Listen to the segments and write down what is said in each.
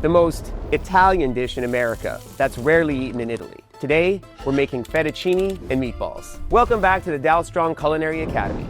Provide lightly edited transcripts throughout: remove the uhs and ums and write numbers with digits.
the most Italian dish in America that's rarely eaten in Italy. Today, we're making fettuccine and meatballs. Welcome back to the Dalstrong Culinary Academy.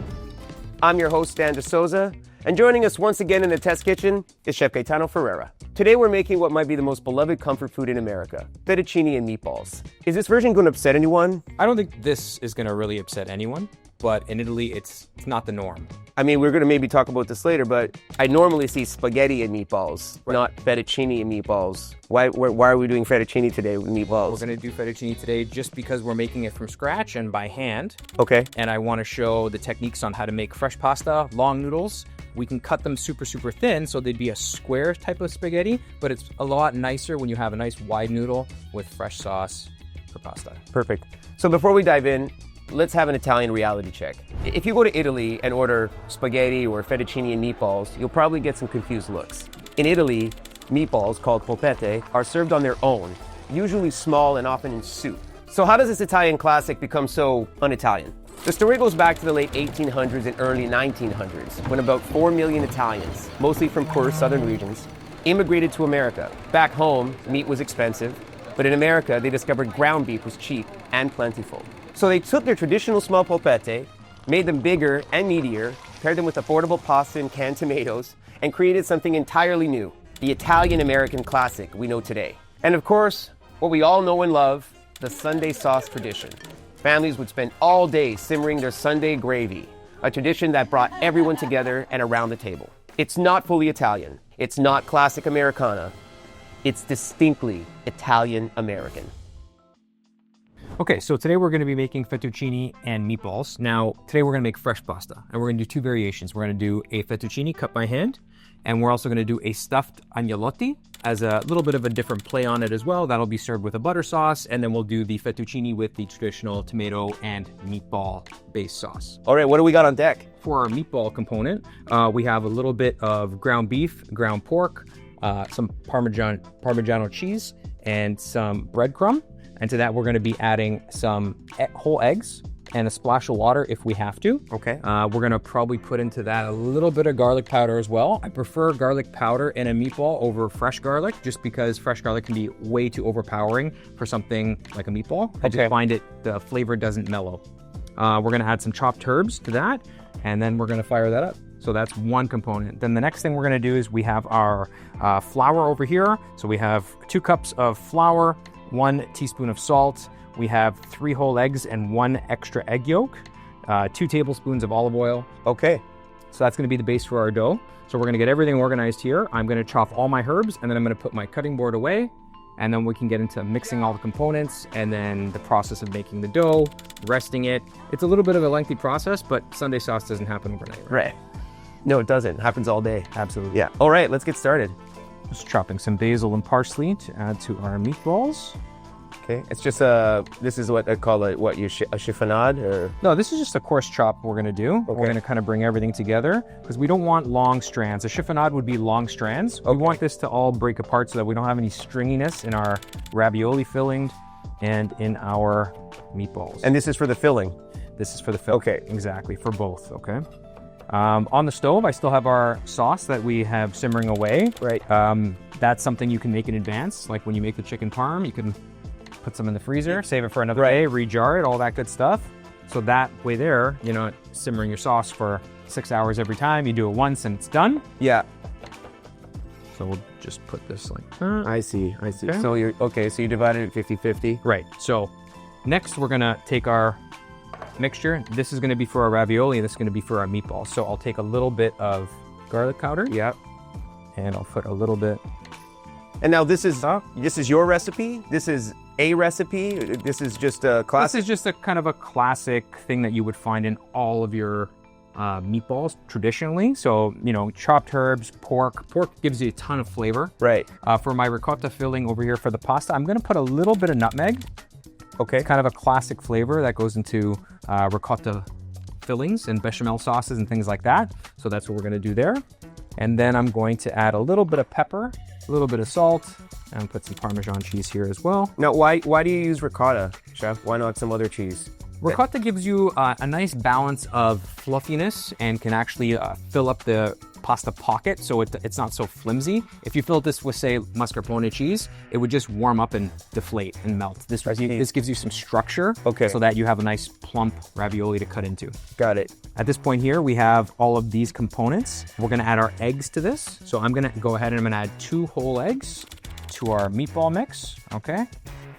I'm your host, Souza, and joining us once again in the test kitchen is Chef Gaetano Ferrara. Today we're making what might be the most beloved comfort food in America, fettuccine and meatballs. Is this version going to upset anyone? I don't think this is going to really upset anyone, but in Italy, it's not the norm. I mean, we're going to maybe talk about this later, but I normally see spaghetti and meatballs, not fettuccine and meatballs. Why are we doing fettuccine today with meatballs? We're going to do fettuccine today just because we're making it from scratch and by hand. Okay. And I want to show the techniques on how to make fresh pasta, long noodles. We can cut them super, super thin, so they'd be a square type of spaghetti, but it's a lot nicer when you have a nice wide noodle with fresh sauce for pasta. Perfect. So before we dive in, let's have an Italian reality check. If you go to Italy and order spaghetti or fettuccine and meatballs, you'll probably get some confused looks. In Italy, meatballs, called polpette, are served on their own, usually small and often in soup. So how does this Italian classic become so un-Italian? The story goes back to the late 1800s and early 1900s, when about 4 million Italians, mostly from poor southern regions, immigrated to America. Back home, meat was expensive, but in America, they discovered ground beef was cheap and plentiful. So they took their traditional small polpette, made them bigger and meatier, paired them with affordable pasta and canned tomatoes, and created something entirely new, the Italian-American classic we know today. And of course, what we all know and love, the Sunday sauce tradition. Families would spend all day simmering their Sunday gravy, a tradition that brought everyone together and around the table. It's not fully Italian. It's not classic Americana. It's distinctly Italian-American. Okay, so today we're going to be making fettuccine and meatballs. Now, today we're going to make fresh pasta, and we're going to do two variations. We're going to do a fettuccine cut by hand, and we're also going to do a stuffed agnolotti as a little bit of a different play on it as well. That'll be served with a butter sauce, and then we'll do the fettuccine with the traditional tomato and meatball-based sauce. All right, what do we got on deck? For our meatball component, we have a little bit of ground beef, ground pork, some Parmigiano cheese, and some breadcrumb. And to that, we're going to be adding some whole eggs and a splash of water if we have to. Okay. We're going to probably put into that a little bit of garlic powder as well. I prefer garlic powder in a meatball over fresh garlic, just because fresh garlic can be way too overpowering for something like a meatball. I just find the flavor doesn't mellow. We're going to add some chopped herbs to that, and then we're going to fire that up. So that's one component. Then the next thing we're going to do is we have our flour over here. So we have 2 cups of flour, 1 teaspoon of salt. We have 3 whole eggs and 1 extra egg yolk, 2 tablespoons of olive oil. Okay. So that's going to be the base for our dough. So we're going to get everything organized here. I'm going to chop all my herbs, and then I'm going to put my cutting board away, and then we can get into mixing all the components and then the process of making the dough, resting it. It's a little bit of a lengthy process, but Sunday sauce doesn't happen overnight. Right. No, it doesn't. It happens all day. Absolutely. Yeah. All right, let's get started. Just chopping some basil and parsley to add to our meatballs. Okay, it's just this is what I call a chiffonade, or? No, this is just a coarse chop we're gonna do. Okay. We're gonna kind of bring everything together because we don't want long strands. A chiffonade would be long strands. Okay. We want this to all break apart so that we don't have any stringiness in our ravioli filling and in our meatballs. And this is for the filling? This is for the filling. Okay. Exactly, for both, okay? On the stove, I still have our sauce that we have simmering away. Right. That's something you can make in advance. Like when you make the chicken parm, you can put some in the freezer, save it for another day, re-jar it, all that good stuff. So that way there, you're not simmering your sauce for 6 hours every time. You do it once and it's done. Yeah. So we'll just put this like that. I see. Okay. So you divided it 50-50. Right. So next we're gonna take our mixture. This is gonna be for our ravioli, and this is gonna be for our meatballs. So I'll take a little bit of garlic powder. Yeah. And I'll put a little bit. And now this is your recipe? This is a recipe? This is just a classic? This is just a kind of a classic thing that you would find in all of your meatballs traditionally. So, chopped herbs, pork. Pork gives you a ton of flavor. Right. For my ricotta filling over here for the pasta, I'm gonna put a little bit of nutmeg. Okay. It's kind of a classic flavor that goes into ricotta fillings and bechamel sauces and things like that. So that's what we're gonna do there. And then I'm going to add a little bit of pepper, a little bit of salt, and put some Parmesan cheese here as well. Now, why do you use ricotta, Chef? Why not some other cheese? Ricotta gives you a nice balance of fluffiness and can actually fill up the pasta pocket, so it's not so flimsy. If you filled this with, say, mascarpone cheese, it would just warm up and deflate and melt. This gives you some structure, so that you have a nice plump ravioli to cut into. Got it. At this point here, we have all of these components. We're gonna add our eggs to this. So I'm gonna go ahead and I'm gonna add 2 whole eggs to our meatball mix, okay?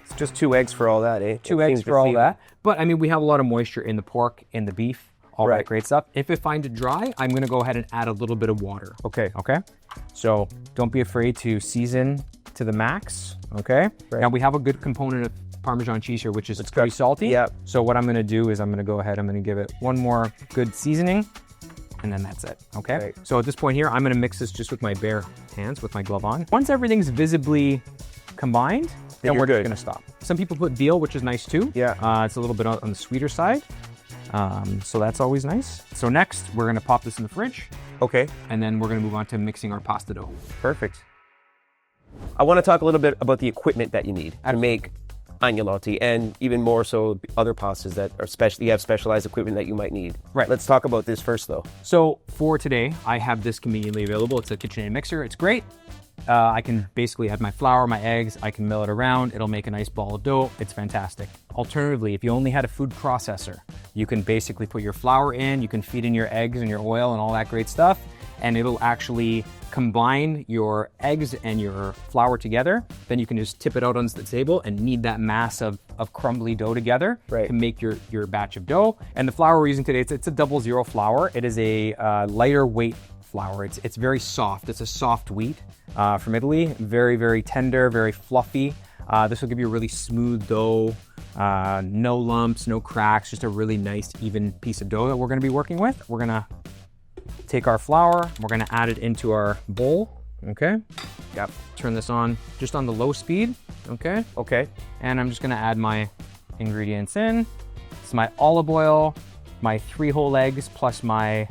It's just 2 eggs for all that, eh? 2 eggs for all that. But I mean, we have a lot of moisture in the pork, in the beef, all that great stuff. If I find it dry, I'm gonna go ahead and add a little bit of water. Okay. Okay? So don't be afraid to season to the max, okay? Now we have a good component of Parmesan cheese here, which is pretty salty. Yeah. So what I'm gonna do is I'm gonna go ahead, I'm gonna give it one more good seasoning, and then that's it, okay? Right. So at this point here, I'm gonna mix this just with my bare hands, with my glove on. Once everything's visibly combined, then we're just gonna stop. Some people put veal, which is nice too. Yeah. It's a little bit on the sweeter side. So that's always nice. So next, we're gonna pop this in the fridge. Okay. And then we're gonna move on to mixing our pasta dough. Perfect. I want to talk a little bit about the equipment that you need to make agnolotti, and even more so other pastas that are you have specialized equipment that you might need. Right. Let's talk about this first though. So for today, I have this conveniently available. It's a KitchenAid mixer. It's great. I can basically add my flour, my eggs, I can mill it around. It'll make a nice ball of dough. It's fantastic. Alternatively, if you only had a food processor, you can basically put your flour in, you can feed in your eggs and your oil and all that great stuff, and it'll actually combine your eggs and your flour together. Then you can just tip it out onto the table and knead that mass of crumbly dough together to make your batch of dough. And the flour we're using today, it's a 00 flour. It is a lighter weight flour. It's very soft. It's a soft wheat from Italy. Very, very tender, very fluffy. This will give you a really smooth dough, no lumps, no cracks, just a really nice, even piece of dough that we're gonna be working with. We're gonna take our flour, we're gonna add it into our bowl, okay? Yep. Turn this on just on the low speed, okay? Okay. And I'm just gonna add my ingredients in. It's my olive oil, my 3 whole eggs, plus my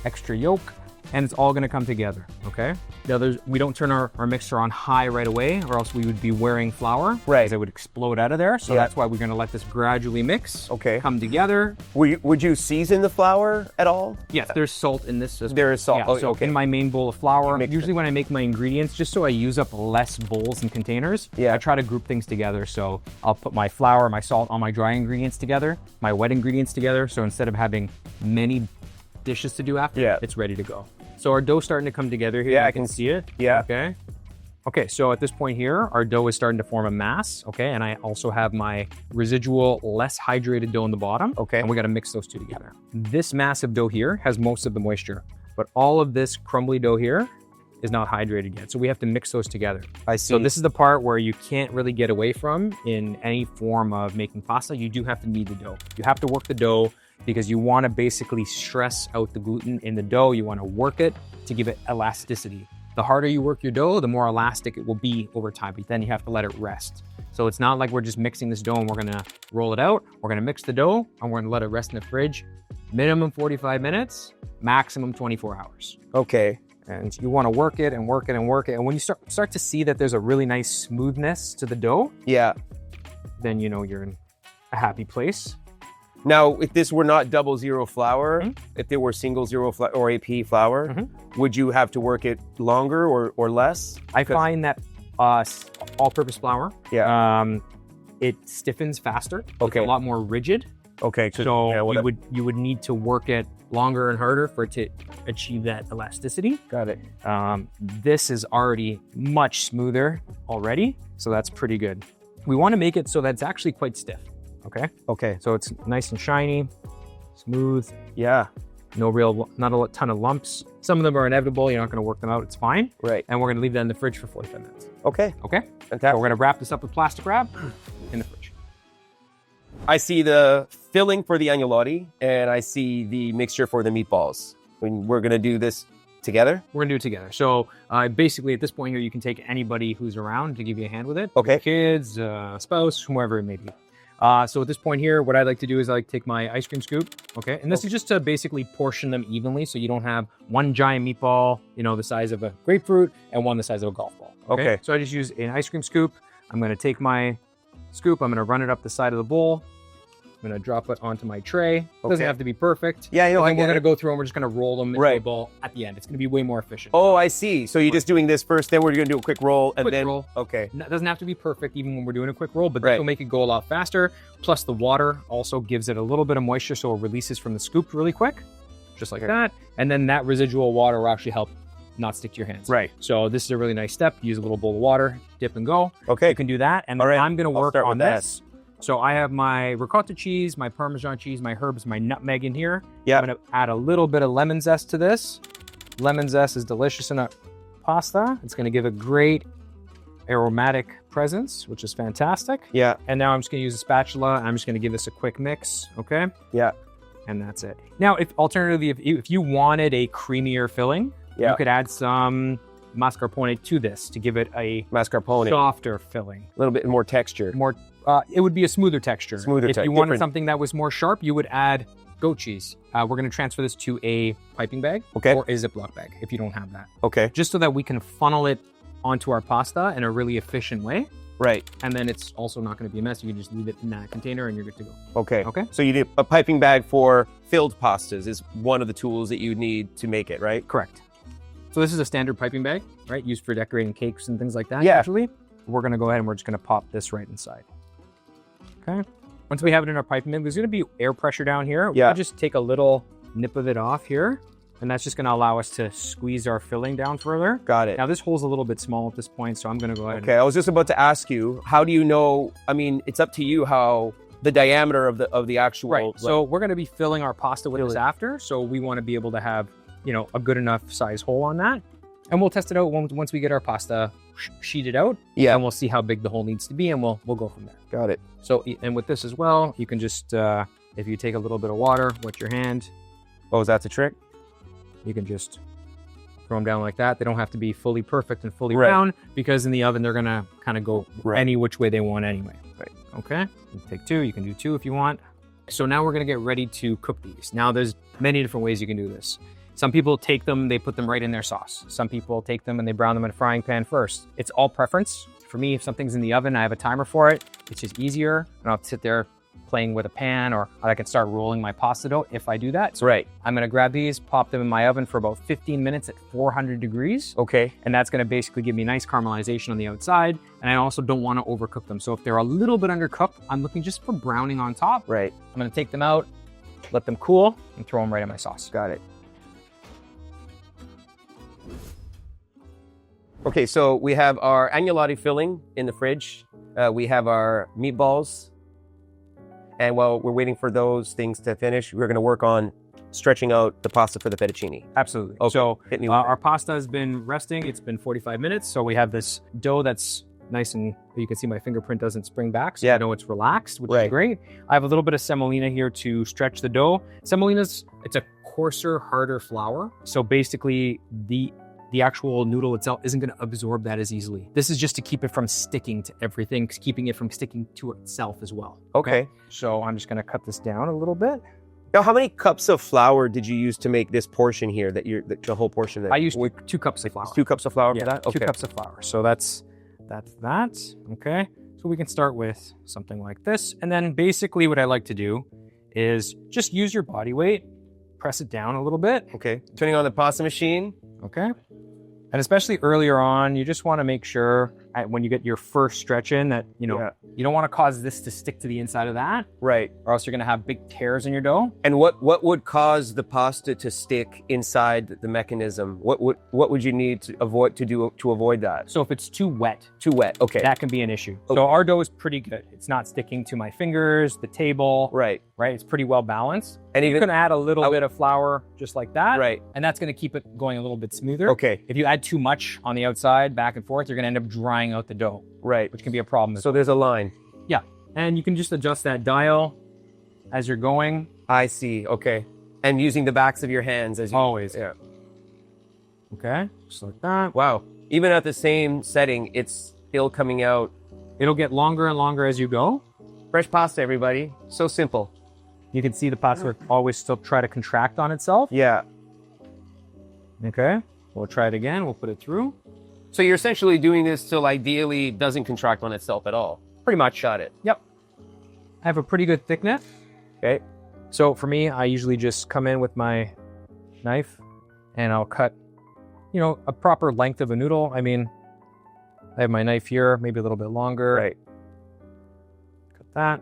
extra yolk, and it's all gonna come together, okay? Now we don't turn our mixer on high right away, or else we would be wearing flour. Right. Because it would explode out of there. So that's why we're gonna let this gradually mix. Okay. Come together. Would you season the flour at all? Yes, there's salt in this as well. There is salt. Yeah, so in my main bowl of flour, usually when I make my ingredients, just so I use up less bowls and containers, I try to group things together. So I'll put my flour, my salt, all my dry ingredients together, my wet ingredients together. So instead of having many dishes to do after, it's ready to go. So our dough's starting to come together here. Yeah, I can see it. Yeah. Okay. Okay, so at this point here, our dough is starting to form a mass, okay? And I also have my residual, less hydrated dough in the bottom. Okay. And we gotta mix those two together. This massive dough here has most of the moisture, but all of this crumbly dough here is not hydrated yet. So we have to mix those together. I see. So this is the part where you can't really get away from in any form of making pasta. You do have to knead the dough. You have to work the dough, because you want to basically stress out the gluten in the dough. You want to work it to give it elasticity. The harder you work your dough, the more elastic it will be over time, but then you have to let it rest. So it's not like we're just mixing this dough and we're gonna roll it out. We're gonna mix the dough and we're gonna let it rest in the fridge. Minimum 45 minutes, maximum 24 hours. Okay. And you want to work it and work it and work it. And when you start to see that there's a really nice smoothness to the dough, then you know you're in a happy place. Now, if this were not 00 flour, if there were single 0 flour or AP flour, would you have to work it longer or less? I find that all-purpose flour, it stiffens faster. Okay. It's a lot more rigid. Okay. So you would need to work it longer and harder for it to achieve that elasticity. Got it. This is already much smoother already, so that's pretty good. We want to make it so that it's actually quite stiff. Okay. Okay. So it's nice and shiny, smooth. Yeah. Not a ton of lumps. Some of them are inevitable. You're not going to work them out. It's fine. Right. And we're going to leave that in the fridge for 45 minutes. Okay. Okay. Fantastic. So we're going to wrap this up with plastic wrap in the fridge. I see the filling for the agnolotti, and I see the mixture for the meatballs. We're going to do this together? We're going to do it together. So basically at this point here, you can take anybody who's around to give you a hand with it. Okay. Kids, spouse, whoever it may be. So at this point here, what I like to do is I like to take my ice cream scoop, okay? And this is just to basically portion them evenly so you don't have one giant meatball, the size of a grapefruit and one the size of a golf ball. Okay. So I just use an ice cream scoop. I'm gonna take my scoop, I'm gonna run it up the side of the bowl, I'm gonna drop it onto my tray. Doesn't have to be perfect. Yeah, I know. And then we're gonna go through and we're just gonna roll them into a ball at the end. It's gonna be way more efficient. Oh, I see. So you're just doing this first, then we're gonna do a quick roll, and Quick roll. Okay. It doesn't have to be perfect even when we're doing a quick roll, but this will make it go a lot faster. Plus the water also gives it a little bit of moisture, so it releases from the scoop really quick, just like that. And then that residual water will actually help not stick to your hands. Right. So this is a really nice step. Use a little bowl of water, dip and go. Okay. You can do that. And then I'm gonna work on this. That. So I have my ricotta cheese, my Parmesan cheese, my herbs, my nutmeg in here. Yeah. I'm gonna add a little bit of lemon zest to this. Lemon zest is delicious in a pasta. It's gonna give a great aromatic presence, which is fantastic. Yeah. And now I'm just gonna use a spatula. I'm just gonna give this a quick mix, okay? Yeah. And that's it. Now, if alternatively, if you wanted a creamier filling, you could add some mascarpone to this to give it a softer filling. A little bit more texture. It would be a smoother texture. If you wanted something that was more sharp, you would add goat cheese. We're gonna transfer this to a piping bag or a Ziploc bag if you don't have that. Okay. Just so that we can funnel it onto our pasta in a really efficient way. Right. And then it's also not gonna be a mess. You can just leave it in that container and you're good to go. Okay. Okay. So you need a piping bag for filled pastas is one of the tools that you need to make it, right? Correct. So this is a standard piping bag, right? Used for decorating cakes and things like that. Yeah. Usually. We're gonna go ahead and we're just gonna pop this right inside. Okay. Once we have it in our piping bag, there's gonna be air pressure down here. Yeah. We'll just take a little nip of it off here. And that's just gonna allow us to squeeze our filling down further. Got it. Now this hole's a little bit small at this point, so I'm gonna go ahead. Okay, I was just about to ask you, how do you know, I mean, it's up to you how the diameter of the actual... Right, so we're gonna be filling our pasta with this after, so we wanna be able to have, you know, a good enough size hole on that. And we'll test it out once we get our pasta sheeted out. Yeah. And we'll see how big the hole needs to be, and we'll go from there. Got it. So, and with this as well, you can just, if you take a little bit of water, wet your hand. Oh, that's a trick? You can just throw them down like that. They don't have to be fully perfect and fully round, because in the oven, they're gonna kind of go any which way they want anyway. Right. Okay, you take two, you can do two if you want. So now we're gonna get ready to cook these. Now there's many different ways you can do this. Some people take them, they put them right in their sauce. Some people take them and they brown them in a frying pan first. It's all preference. For me, if something's in the oven, I have a timer for it. It's just easier. I don't have to sit there playing with a pan, or I can start rolling my pasta dough if I do that. So I'm gonna grab these, pop them in my oven for about 15 minutes at 400 degrees. Okay. And that's gonna basically give me nice caramelization on the outside. And I also don't wanna overcook them. So if they're a little bit undercooked, I'm looking just for browning on top. Right. I'm gonna take them out, let them cool, and throw them right in my sauce. Got it. Okay, so we have our agnolotti filling in the fridge. We have our meatballs. And while we're waiting for those things to finish, we're gonna work on stretching out the pasta for the fettuccine. Absolutely. Okay. So Hit me with our pasta has been resting. It's been 45 minutes. So we have this dough that's nice, and you can see my fingerprint doesn't spring back. So I know it's relaxed, which is great. I have a little bit of semolina here to stretch the dough. Semolina's, it's a coarser, harder flour. So basically the actual noodle itself isn't going to absorb that as easily. This is just to keep it from sticking to everything, keeping it from sticking to itself as well. Okay. So I'm just going to cut this down a little bit. Now, how many cups of flour did you use to make this portion here, the whole portion? I used 2 cups of flour. 2 cups of flour for that? Okay. 2 cups of flour. So that's that. Okay. So we can start with something like this. And then basically what I like to do is just use your body weight, press it down a little bit. Okay. Turning on the pasta machine. Okay. And especially earlier on, you just want to make sure when you get your first stretch in that, you know, you don't want to cause this to stick to the inside of that. Right. Or else you're going to have big tears in your dough. And what would cause the pasta to stick inside the mechanism? What would you need to avoid that? So if it's too wet. Too wet. Okay. That can be an issue. Okay. So our dough is pretty good. It's not sticking to my fingers, the table. Right. Right. It's pretty well balanced. And you're going to add a little bit of flour just like that. Right. And that's going to keep it going a little bit smoother. Okay. If you add too much on the outside, back and forth, you're going to end up drying out the dough. Right. Which can be a problem. So there's a line. Yeah. And you can just adjust that dial as you're going. I see. Okay. And using the backs of your hands as you... Always. Yeah. Okay. Just like that. Wow. Even at the same setting, it's still coming out. It'll get longer and longer as you go. Fresh pasta, everybody. So simple. You can see the pasta always still try to contract on itself. Yeah. Okay. We'll try it again. We'll put it through. So you're essentially doing this till ideally doesn't contract on itself at all. Pretty much. Got it. Yep. I have a pretty good thickness. Okay. So for me, I usually just come in with my knife and I'll cut, you know, a proper length of a noodle. I mean, I have my knife here, maybe a little bit longer. Right. Cut that.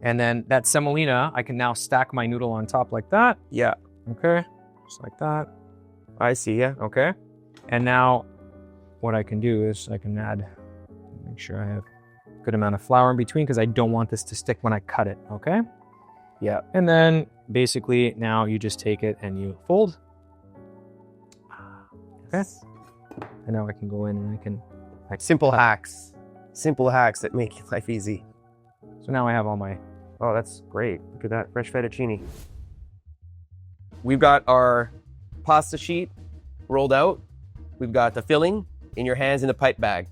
And then that semolina, I can now stack my noodle on top like that. Yeah. Okay. Just like that. I see. Yeah. Okay. And now what I can do is I can add, make sure I have a good amount of flour in between because I don't want this to stick when I cut it. Okay. Yeah. And then basically now you just take it and you fold. Okay. And now I can go in and I can. Simple hacks. Simple hacks that make life easy. So now I have all my. Oh, that's great. Look at that fresh fettuccine. We've got our pasta sheet rolled out. We've got the filling in your hands in the pipe bag.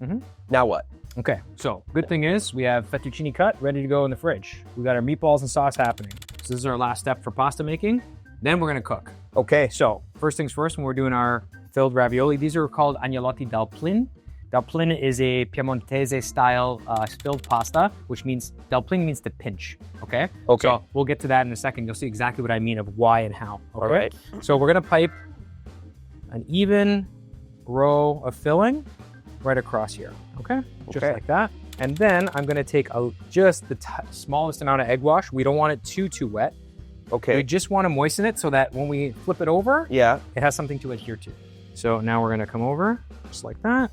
Now what? Okay, so good thing is we have fettuccine cut ready to go in the fridge. We got our meatballs and sauce happening. So this is our last step for pasta making. Then we're gonna cook. Okay. So first things first, when we're doing our filled ravioli, these are called Agnolotti Dalplin. Dalplin is a Piemontese style filled pasta, which means Dalplin means to pinch. Okay. Okay. So we'll get to that in a second. You'll see exactly what I mean of why and how. Okay? All right. So we're gonna pipe an even row of filling right across here. Okay. Just like that. And then I'm gonna take just the smallest amount of egg wash. We don't want it too wet. Okay. We just want to moisten it so that when we flip it over, Yeah. it has something to adhere to. So now we're gonna come over just like that.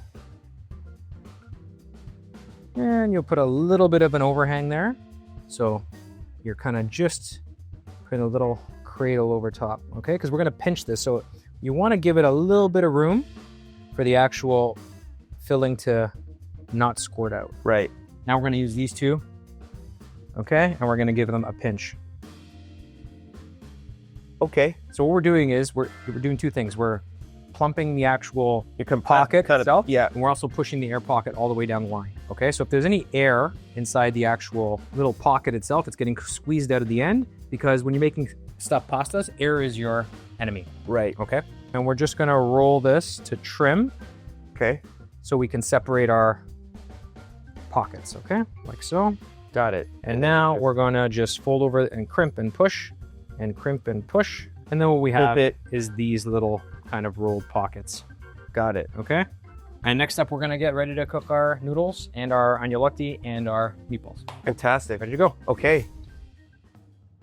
And you'll put a little bit of an overhang there. So you're kind of just putting a little cradle over top, okay? Because we're gonna pinch this. So you wanna give it a little bit of room for the actual filling to not squirt out. Right. Now we're gonna use these two, okay? And we're gonna give them a pinch. Okay. So what we're doing is we're doing two things. We're plumping the actual pocket itself, yeah. and we're also pushing the air pocket all the way down the line. Okay, so if there's any air inside the actual little pocket itself, it's getting squeezed out of the end because when you're making stuffed pastas, air is your enemy. Right. Okay, and we're just gonna roll this to trim. Okay. So we can separate our pockets. Okay, like so. Got it. And now we're gonna just fold over and crimp and push, and crimp and push, and then what we have is these little kind of rolled pockets. Got it. Okay. And next up, we're gonna get ready to cook our noodles and our agnolotti and our meatballs. Fantastic. Ready to go. Okay.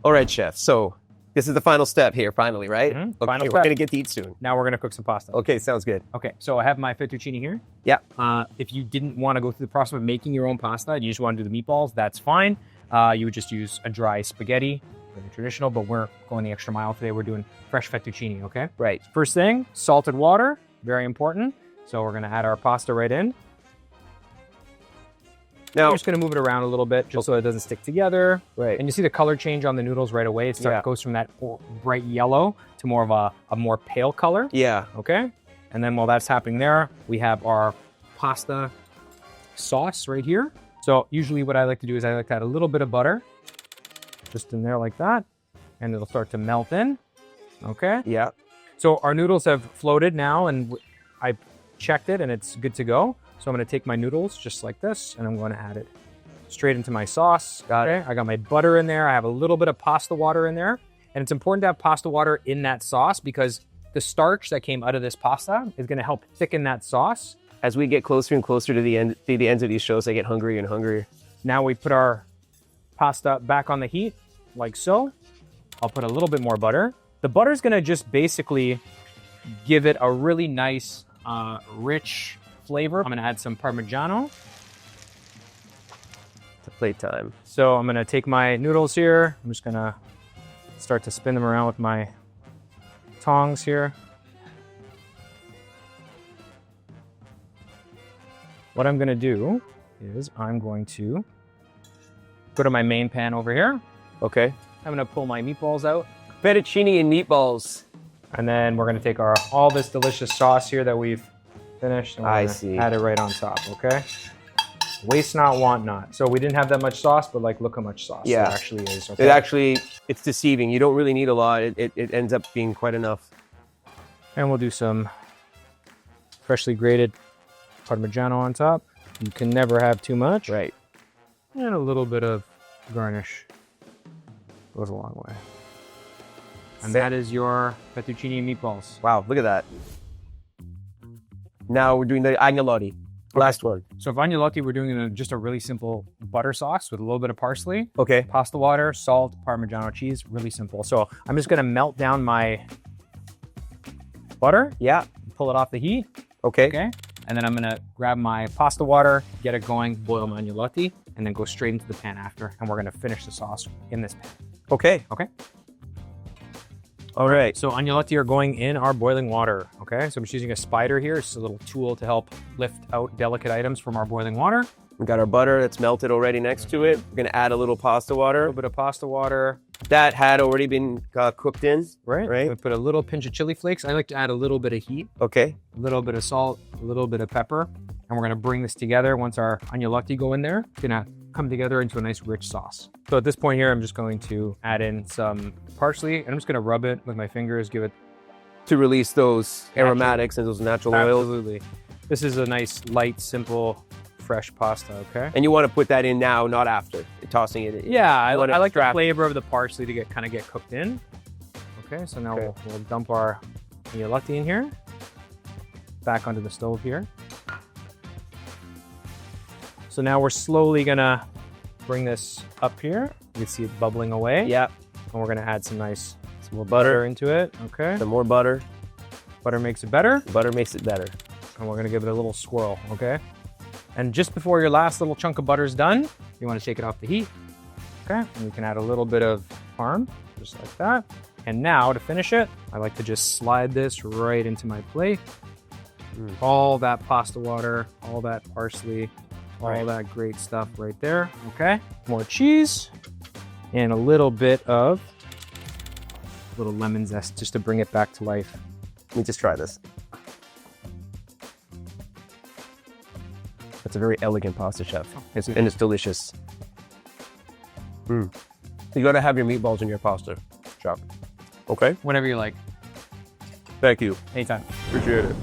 All right, chef. So this is the final step here, finally, right? Mhm. Okay, Final we're step. gonna get to eat soon. Now we're gonna cook some pasta. Okay, sounds good. Okay, so I have my fettuccine here. Yeah. If you didn't want to go through the process of making your own pasta, and you just want to do the meatballs, that's fine. You would just use a dry spaghetti, really traditional, but we're going the extra mile today. We're doing fresh fettuccine, okay? Right. First thing, salted water, very important. So we're gonna add our pasta right in. Now, We're just gonna move it around a little bit just so it doesn't stick together. right. And you see the color change on the noodles right away. It goes from that bright yellow to more of a more pale color. Yeah. Okay. And then while that's happening there, we have our pasta sauce right here. So usually what I like to do is I like to add a little bit of butter just in there like that. And it'll start to melt in. Okay. Yeah. So our noodles have floated now and I checked it and it's good to go. So I'm gonna take my noodles just like this and I'm gonna add it straight into my sauce. Got it. I got my butter in there. I have a little bit of pasta water in there. And it's important to have pasta water in that sauce because the starch that came out of this pasta is gonna help thicken that sauce. As we get closer and closer to the ends of these shows, I get hungrier and hungrier. Now we put our pasta back on the heat like so. I'll put a little bit more butter. The butter is gonna just basically give it a really nice, rich flavor. I'm gonna add some Parmigiano. It's a playtime. So I'm gonna take my noodles here. I'm just gonna start to spin them around with my tongs here. What I'm gonna do is I'm going to go to my main pan over here. Okay. I'm gonna pull my meatballs out. Fettuccine and meatballs. And then we're gonna take all this delicious sauce here that we've finished and we're gonna add it right on top, okay? Waste not, want not. So we didn't have that much sauce, but like look how much sauce there actually is. Okay? It's deceiving. You don't really need a lot. It ends up being quite enough. And we'll do some freshly grated Parmigiano on top. You can never have too much. Right. And a little bit of garnish Goes a long way. And that is your fettuccine meatballs. Wow, look at that. Now we're doing the agnolotti. Last one. So for agnolotti, we're doing just a really simple butter sauce with a little bit of parsley. Okay. Pasta water, salt, Parmigiano cheese, really simple. So I'm just gonna melt down my butter. Yeah. Pull it off the heat. Okay. Okay. And then I'm gonna grab my pasta water, get it going, boil my agnolotti, and then go straight into the pan after. And we're gonna finish the sauce in this pan. Okay. Okay. All right. So agnolotti are going in our boiling water. Okay. So I'm just using a spider here. It's a little tool to help lift out delicate items from our boiling water. We got our butter that's melted already next to it. We're gonna add a little pasta A water. little bit of pasta water. That had already been cooked in. Right. We put a little pinch of chili flakes. I like to add a little bit of heat, Okay. a little bit of salt, a little bit of pepper. And we're gonna bring this together. Once our agnolotti go in there, it's gonna come together into a nice rich sauce. So at this point here, I'm just going to add in some parsley and I'm just gonna rub it with my fingers, give it To release those aromatics and those natural oils. Absolutely. This is a nice, light, simple, fresh pasta, okay? And you want to put that in now, not after tossing it in. Yeah, I want it like the strapped. flavor of the parsley to kind of get cooked in. Okay, so now Okay. we'll dump our agnolotti in here. Back onto the stove here. So now we're slowly gonna bring this up here. You can see it bubbling away. Yeah. And we're gonna add some nice Some more butter butter. into it, okay? Some more butter. Butter makes it better. Butter makes it better. And we're gonna give it a little swirl, okay? And just before your last little chunk of butter is done, you wanna shake it off the heat, okay? And you can add a little bit of parm, just like that. And now to finish it, I like to just slide this right into my plate. All that pasta water, all that parsley, all that great stuff right there, okay? More cheese, and a little bit of little lemon zest just to bring it back to life. Let me just try this. That's a very elegant pasta, chef. And it's delicious. You gotta have your meatballs in your pasta, chef. Okay? Whenever you like. Thank you. Anytime. Appreciate it.